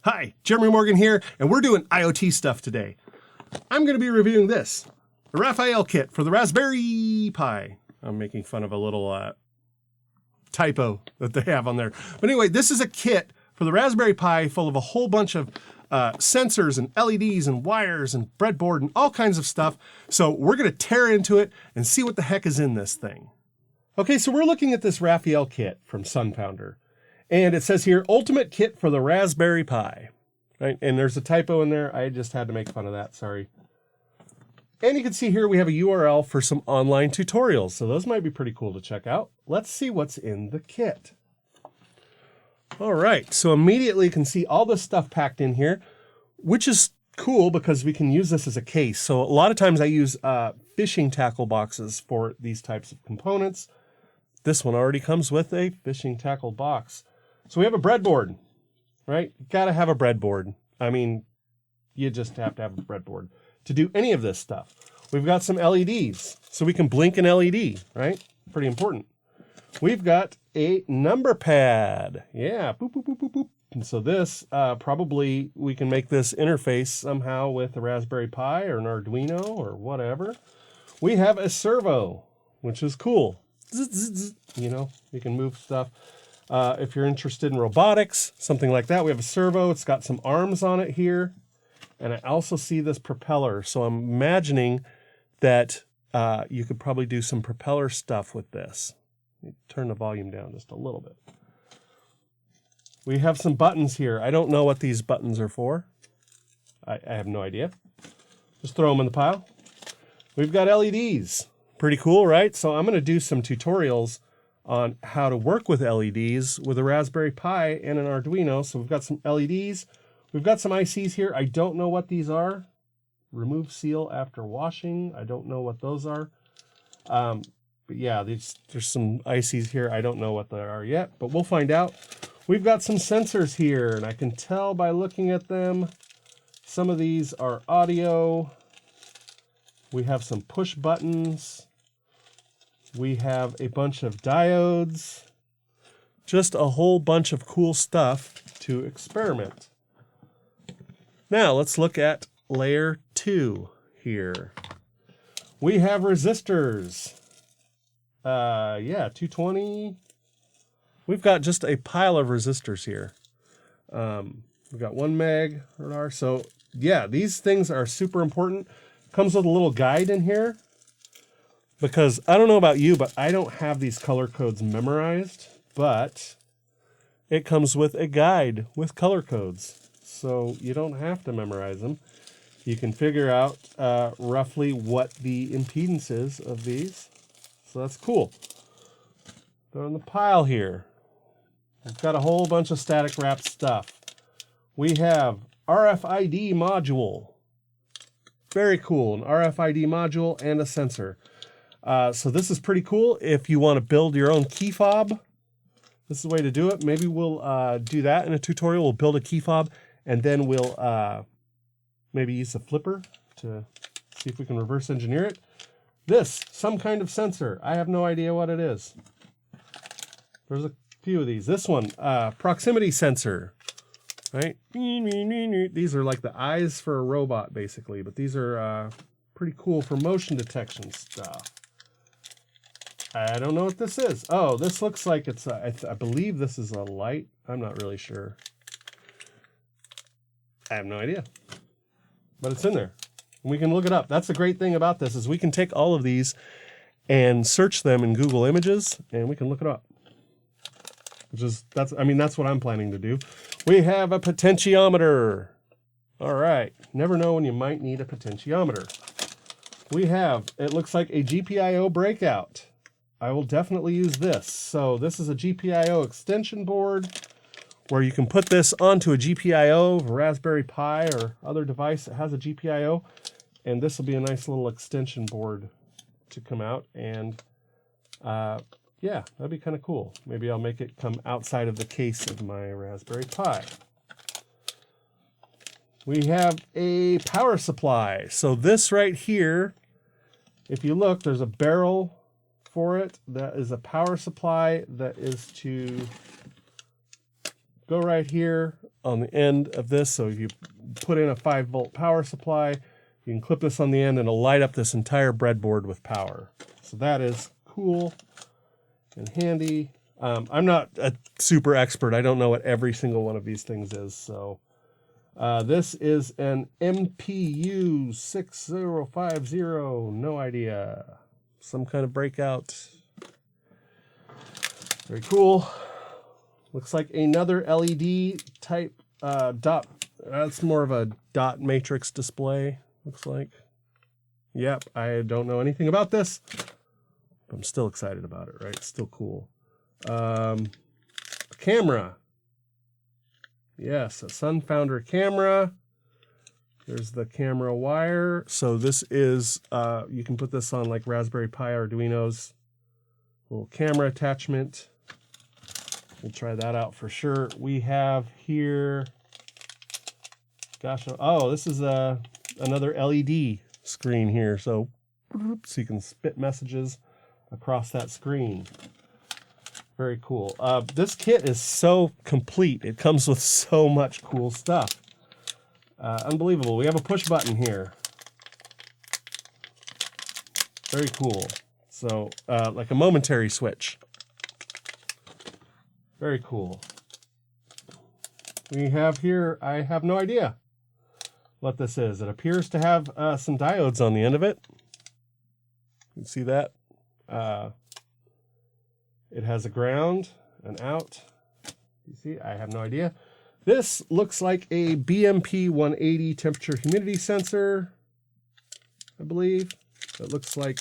Hi, Jeremy Morgan here, and we're doing IoT stuff today. I'm going to be reviewing this, the Raphael kit for the Raspberry Pi. I'm making fun of a little typo that they have on there. But anyway, this is a kit for the Raspberry Pi full of a whole bunch of sensors and LEDs and wires and breadboard and all kinds of stuff. So we're going to tear into it and see what the heck is in this thing. Okay, so we're looking at this Raphael kit from Sunfounder. And it says here, Ultimate Kit for the Raspberry Pi. Right? And there's a typo in there. I just had to make fun of that, sorry. And you can see here we have a URL for some online tutorials. So those might be pretty cool to check out. Let's see what's in the kit. All right, so immediately you can see all this stuff packed in here, which is cool because we can use this as a case. So a lot of times I use fishing tackle boxes for these types of components. This one already comes with a fishing tackle box. So we have a breadboard, right? You gotta have a breadboard. I mean, you just have to have a breadboard to do any of this stuff. We've got some LEDs, so we can blink an LED, right? Pretty important. We've got a number pad. Yeah, boop, boop, boop, boop, boop. And so this, probably we can make this interface somehow with a Raspberry Pi or an Arduino or whatever. We have a servo, which is cool. You know, you can move stuff. If you're interested in robotics, something like that, we have a servo. It's got some arms on it here. And I also see this propeller. So I'm imagining that you could probably do some propeller stuff with this. Let me turn the volume down just a little bit. We have some buttons here. I don't know what these buttons are for. I have no idea. Just throw them in the pile. We've got LEDs. Pretty cool, right? So I'm going to do some tutorials on how to work with LEDs with a Raspberry Pi and an Arduino. So we've got some LEDs. We've got some ICs here. I don't know what these are. Remove seal after washing. I don't know what those are. But yeah, there's some ICs here. I don't know what they are yet, but we'll find out. We've got some sensors here, and I can tell by looking at them, some of these are audio. We have some push buttons. We have a bunch of diodes. Just a whole bunch of cool stuff to experiment. Now let's look at layer 2 here. We have resistors. 220. We've got just a pile of resistors here. We've got 1 meg radar. So yeah, these things are super important. Comes with a little guide in here. Because I don't know about you, but I don't have these color codes memorized. But it comes with a guide with color codes. So you don't have to memorize them. You can figure out roughly what the impedance is of these. So that's cool. They're in the pile here. We've got a whole bunch of static wrapped stuff. We have RFID module. Very cool. An RFID module and a sensor. So this is pretty cool. If you want to build your own key fob, this is the way to do it. Maybe we'll do that in a tutorial. We'll build a key fob, and then we'll maybe use a flipper to see if we can reverse engineer it. This, some kind of sensor. I have no idea what it is. There's a few of these. This one, proximity sensor, right? These are like the eyes for a robot, basically, but these are pretty cool for motion detection stuff. I don't know what this is. Oh, this looks like it's, I believe this is a light. I'm not really sure. I have no idea. But it's in there. And we can look it up. That's the great thing about this is we can take all of these and search them in Google Images, and we can look it up. That's what I'm planning to do. We have a potentiometer. All right. Never know when you might need a potentiometer. We have, it looks like a GPIO breakout. I will definitely use this. So this is a GPIO extension board where you can put this onto a GPIO, a Raspberry Pi, or other device that has a GPIO. And this will be a nice little extension board to come out. And yeah, that'd be kind of cool. Maybe I'll make it come outside of the case of my Raspberry Pi. We have a power supply. So this right here, if you look, there's a barrel for it. That is a power supply that is to go right here on the end of this. So if you put in a 5-volt power supply, you can clip this on the end and it'll light up this entire breadboard with power. So that is cool and handy. I'm not a super expert. I don't know what every single one of these things is. So this is an MPU 6050. No idea. Some kind of breakout. Very cool. Looks like another LED type dot. That's more of a dot matrix display, looks like. Yep, I don't know anything about this. But I'm still excited about it, right? It's still cool. A camera. Yes, a Sunfounder camera. There's the camera wire. So this is, you can put this on like Raspberry Pi Arduinos. Little camera attachment. We'll try that out for sure. We have here, gosh, oh, this is another LED screen here. So you can spit messages across that screen. Very cool. This kit is so complete. It comes with so much cool stuff. Unbelievable. We have a push button here. Very cool. So like a momentary switch. Very cool. We have here, I have no idea what this is. It appears to have some diodes on the end of it. You can see that. It has a ground, an out. You see, I have no idea. This looks like a BMP 180 temperature humidity sensor, I believe. It looks like,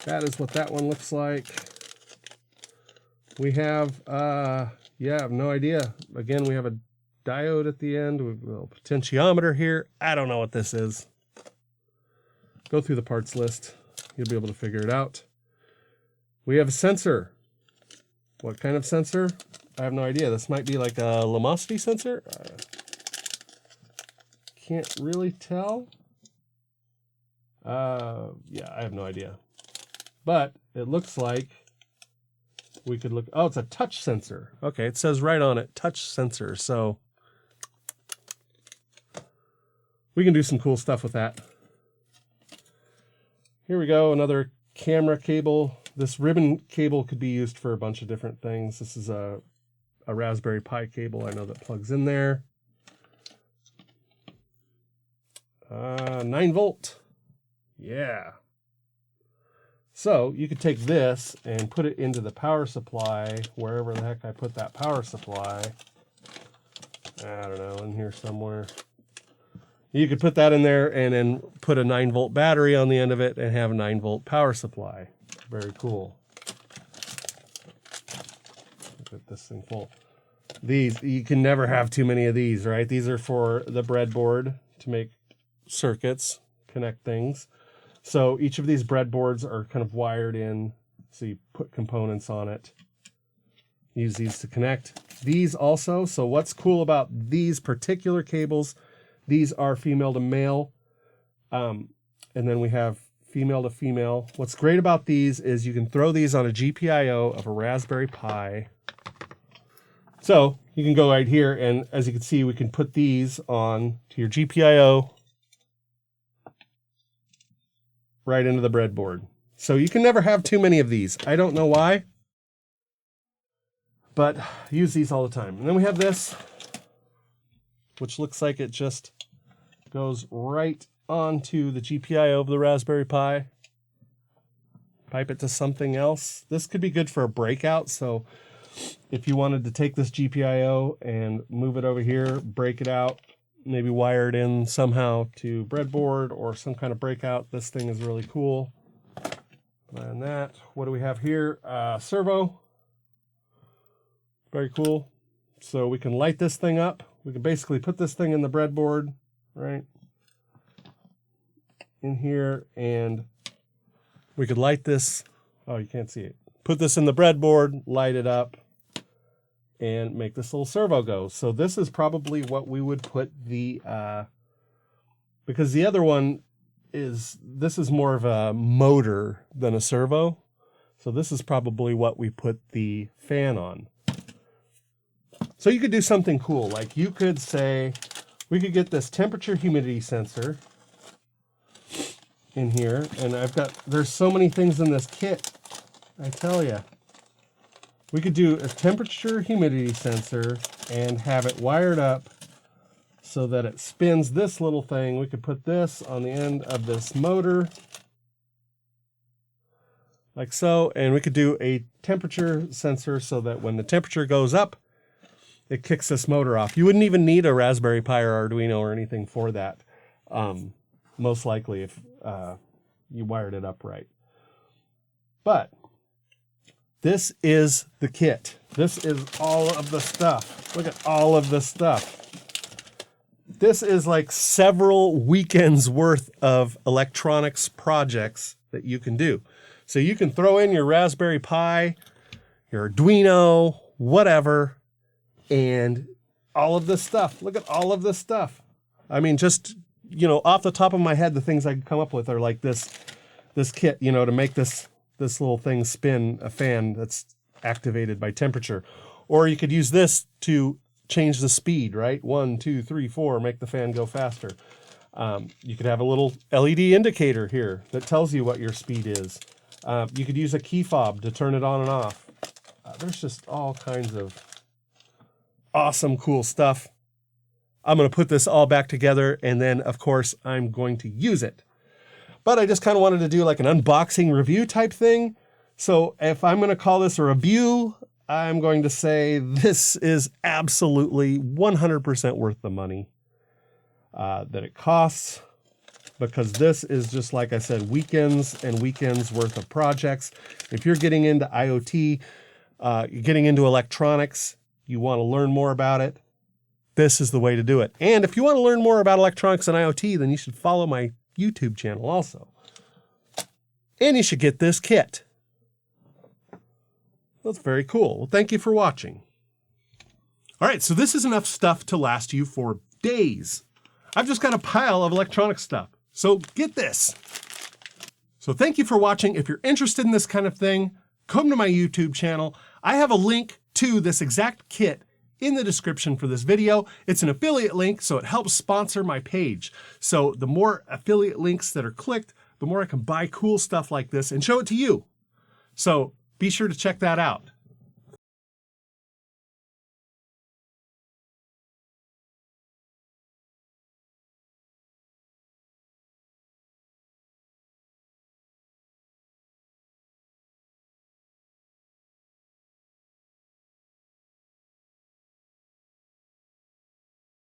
that is what that one looks like. We have, yeah, I have no idea. Again, we have a diode at the end. We have a little potentiometer here. I don't know what this is. Go through the parts list. You'll be able to figure it out. We have a sensor. What kind of sensor? I have no idea. This might be like a luminosity sensor. Can't really tell. Yeah, I have no idea. But it looks like we could look, oh, it's a touch sensor. Okay, it says right on it, touch sensor. So we can do some cool stuff with that. Here we go, another camera cable. This ribbon cable could be used for a bunch of different things. This is a Raspberry Pi cable I know that plugs in there. 9 volt. Yeah. So you could take this and put it into the power supply, wherever the heck I put that power supply. I don't know, in here somewhere. You could put that in there and then put a 9 volt battery on the end of it and have a 9 volt power supply. Very cool. Look at this thing full. These, you can never have too many of these, right? These are for the breadboard to make circuits, connect things. So each of these breadboards are kind of wired in. So you put components on it. Use these to connect. These also, so what's cool about these particular cables, these are female to male. And then we have female to female. What's great about these is you can throw these on a GPIO of a Raspberry Pi. So you can go right here, and as you can see, we can put these on to your GPIO right into the breadboard. So you can never have too many of these. I don't know why, but use these all the time. And then we have this, which looks like it just goes right onto the GPIO of the Raspberry Pi. Pipe it to something else. This could be good for a breakout. So if you wanted to take this GPIO and move it over here, break it out, maybe wire it in somehow to breadboard or some kind of breakout, this thing is really cool. And that, what do we have here? Servo. Very cool. So we can light this thing up. We can basically put this thing in the breadboard, right? In here, and we could light this. Oh, you can't see it. Put this in the breadboard, light it up, and make this little servo go. So this is probably what we would put the, because the other one is, this is more of a motor than a servo. So this is probably what we put the fan on. So you could do something cool. Like you could say, we could get this temperature humidity sensor in here. And there's so many things in this kit, I tell you. We could do a temperature humidity sensor and have it wired up so that it spins this little thing. We could put this on the end of this motor, like so, and we could do a temperature sensor so that when the temperature goes up, it kicks this motor off. You wouldn't even need a Raspberry Pi or Arduino or anything for that, most likely if you wired it up right. But this is the kit. This is all of the stuff. Look at all of the stuff. This is like several weekends worth of electronics projects that you can do. So you can throw in your Raspberry Pi, your Arduino, whatever, and all of this stuff. Look at all of this stuff. I mean, just, you know, off the top of my head, the things I can come up with are like this kit, you know, to make this little thing spin a fan that's activated by temperature. Or you could use this to change the speed, right? 1, 2, 3, 4, make the fan go faster. You could have a little LED indicator here that tells you what your speed is. You could use a key fob to turn it on and off. There's just all kinds of awesome, cool stuff. I'm going to put this all back together, and then, of course, I'm going to use it. But I just kind of wanted to do like an unboxing review type thing. So if I'm going to call this a review, I'm going to say this is absolutely 100% worth the money that it costs, because this is just, like I said, weekends and weekends worth of projects. If you're getting into IoT, you're getting into electronics, you want to learn more about it, this is the way to do it. And if you want to learn more about electronics and IoT, then you should follow my YouTube channel also. And you should get this kit. That's very cool. Well, thank you for watching. All right, so this is enough stuff to last you for days. I've just got a pile of electronic stuff. So get this. So thank you for watching. If you're interested in this kind of thing, come to my YouTube channel. I have a link to this exact kit in the description for this video. It's an affiliate link, so it helps sponsor my page. So the more affiliate links that are clicked, the more I can buy cool stuff like this and show it to you. So be sure to check that out.